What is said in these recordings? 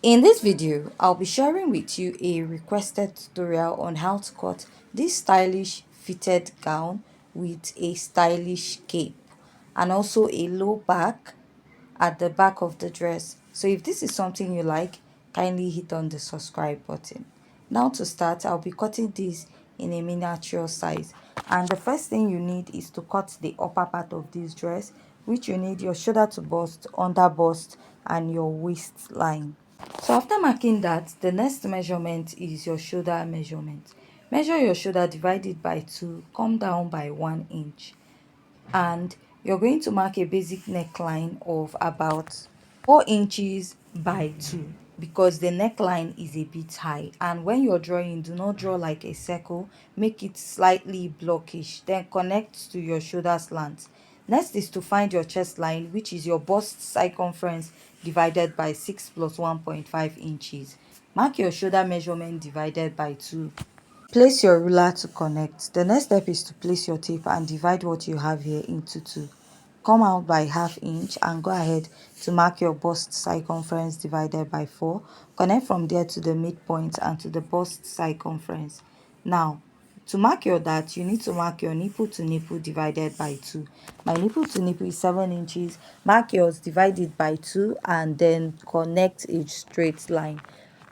In this video, I'll be sharing with you a requested tutorial on how to cut this stylish fitted gown with a stylish cape and also a low back at the back of the dress. So if this is something you like, kindly hit on the subscribe button. Now to start, I'll be cutting this in a miniature size. And the first thing you need is to cut the upper part of this dress, which you need your shoulder to bust, under bust, and your waistline. So after marking that, the next measurement is your shoulder measurement. Measure your shoulder, divide it by 2, come down by 1 inch. And you're going to mark a basic neckline of about 4 inches by 2 because the neckline is a bit high, and when you're drawing, do not draw like a circle, make it slightly blockish, then connect to your shoulder slant. Next is to find your chest line, which is your bust circumference divided by 6 plus 1.5 inches. Mark your shoulder measurement divided by 2. Place your ruler to connect. The next step is to place your tape and divide what you have here into 2. Come out by ½ inch and go ahead to mark your bust circumference divided by 4. Connect from there to the midpoint and to the bust circumference. Now, to mark your dart, you need to mark your nipple to nipple divided by 2. My nipple to nipple is 7 inches. Mark yours, divide it by 2, and then connect a straight line.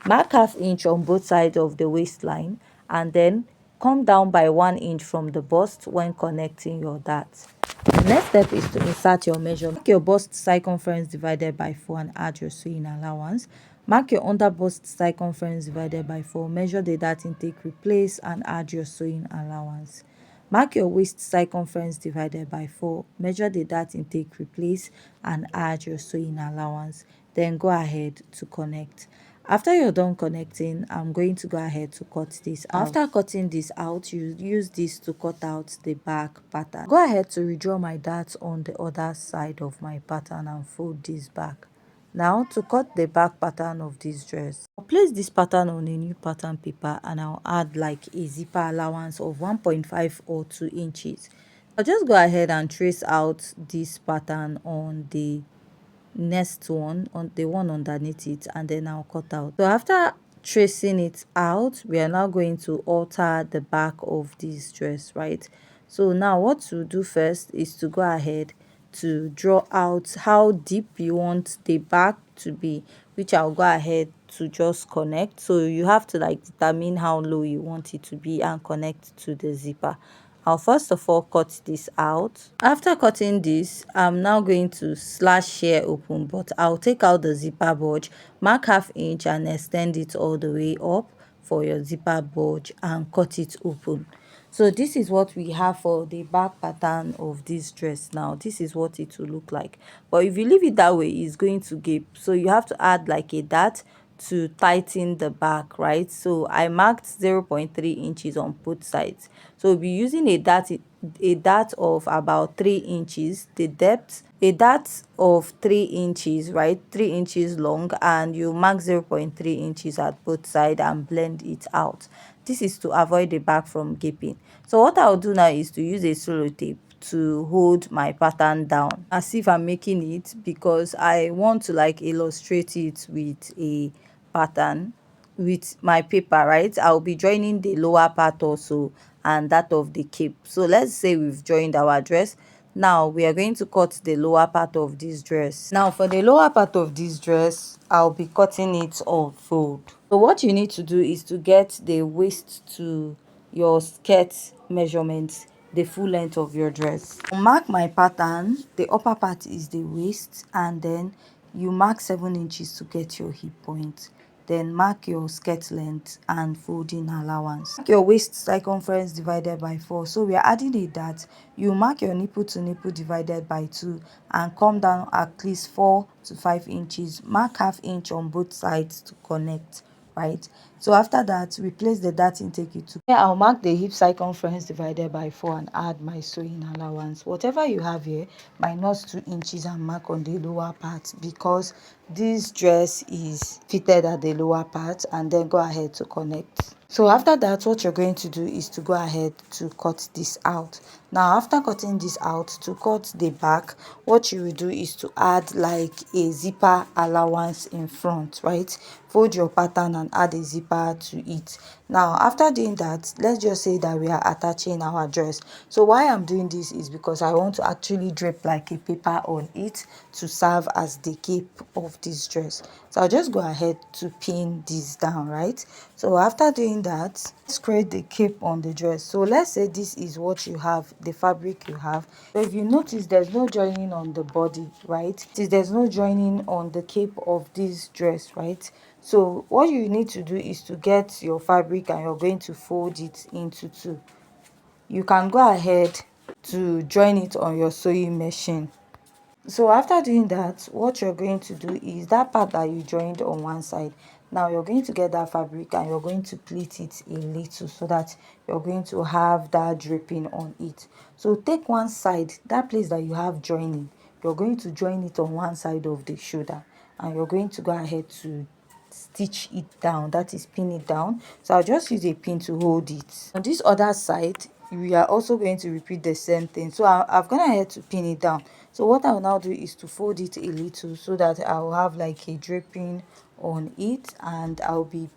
Mark ½ inch on both sides of the waistline and then come down by 1 inch from the bust when connecting your darts. The next step is to insert your measurement. Mark your bust circumference divided by 4 and add your sewing allowance. Mark your under bust circumference divided by 4. Measure the dart intake, replace, and add your sewing allowance. Mark your waist circumference divided by 4. Measure the dart intake, replace, and add your sewing allowance. Then go ahead to connect. After you're done connecting, I'm going to go ahead to cut this out. After cutting this out, you use this to cut out the back pattern. Go ahead to redraw my darts on the other side of my pattern and fold this back. Now to cut the back pattern of this dress, I'll place this pattern on a new pattern paper and I'll add like a zipper allowance of 1.5 or 2 inches. I'll just go ahead and trace out this pattern on the next one, on the one underneath it, and then I'll cut out. So after tracing it out, we are now going to alter the back of this dress, right? So now what to do first is to go ahead to draw out how deep you want the back to be, which I'll go ahead to just connect. So you have to like determine how low you want it to be and connect to the zipper. I'll first of all cut this out. After cutting this, I'm now going to slash here open, but I'll take out the zipper bulge, mark ½ inch and extend it all the way up for your zipper bulge and cut it open. So this is what we have for the back pattern of this dress. Now this is what it will look like, but if you leave it that way, it's going to gape, so you have to add like a dart to tighten the back, right? So I marked 0.3 inches on both sides, so we'll be using a dart of about 3 inches, the depth a dart of 3 inches, right, 3 inches long, and you mark 0.3 inches at both sides and blend it out. This is to avoid the back from gaping. So what I'll do now is to use a solo tape to hold my pattern down as if I'm making it, because I want to like illustrate it with a pattern with my paper, right? I'll be joining the lower part also and that of the cape. So let's say we've joined our dress. Now we are going to cut the lower part of this dress. Now for the lower part of this dress, I'll be cutting it on fold. So what you need to do is to get the waist to your skirt measurements, the full length of your dress. Mark my pattern, the upper part is the waist, and then you mark 7 inches to get your hip point. Then mark your skirt length and folding allowance. Mark your waist circumference divided by 4. So we are adding a dart. You mark your nipple to nipple divided by 2 and come down at least 4 to 5 inches. Mark ½ inch on both sides to connect, right? So after that, replace the dart intake you took. Here I'll mark the hip circumference divided by 4 and add my sewing allowance. Whatever you have here, minus 2 inches and mark on the lower part, because this dress is fitted at the lower part, and then go ahead to connect. So after that, what you're going to do is to go ahead to cut this out. Now after cutting this out, to cut the back, what you will do is to add like a zipper allowance in front, right? Fold your pattern and add a zipper to it. Now after doing that, let's just say that we are attaching our dress. So why I'm doing this is because I want to actually drape like a paper on it to serve as the cape of this dress. So I'll just go ahead to pin this down, right? So after doing that, let's create the cape on the dress. So let's say this is what you have, the fabric you have. So if you notice, there's no joining on the body, right? There's no joining on the cape of this dress, right? So what you need to do is to get your fabric and you're going to fold it into two. You can go ahead to join it on your sewing machine. So after doing that, what you're going to do is that part that you joined on one side, now you're going to get that fabric and you're going to pleat it a little so that you're going to have that draping on it. So take one side, that place that you have joining, you're going to join it on one side of the shoulder and you're going to go ahead to stitch it down, that is pin it down. So I'll just use a pin to hold it. On this other side, we are also going to repeat the same thing. So I've gone ahead to pin it down. So what I'll now do is to fold it a little so that I'll have like a draping on it, and I'll be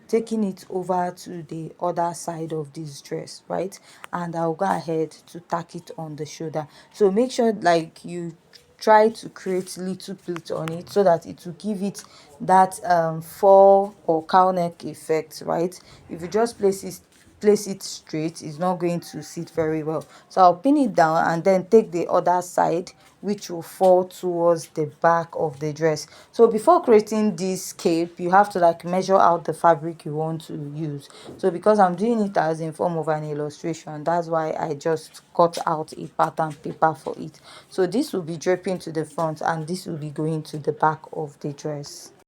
taking it over to the other side of this dress, right? And I'll go ahead to tack it on the shoulder. So make sure like you try to create little pleats on it so that it will give it that fall or cow neck effect, right? If you just place it straight, it's not going to sit very well. So I'll pin it down and then take the other side, which will fall towards the back of the dress. So before creating this cape, you have to like measure out the fabric you want to use. So because I'm doing it as in form of an illustration, that's why I just cut out a pattern paper for it. So this will be draping to the front and this will be going to the back of the dress.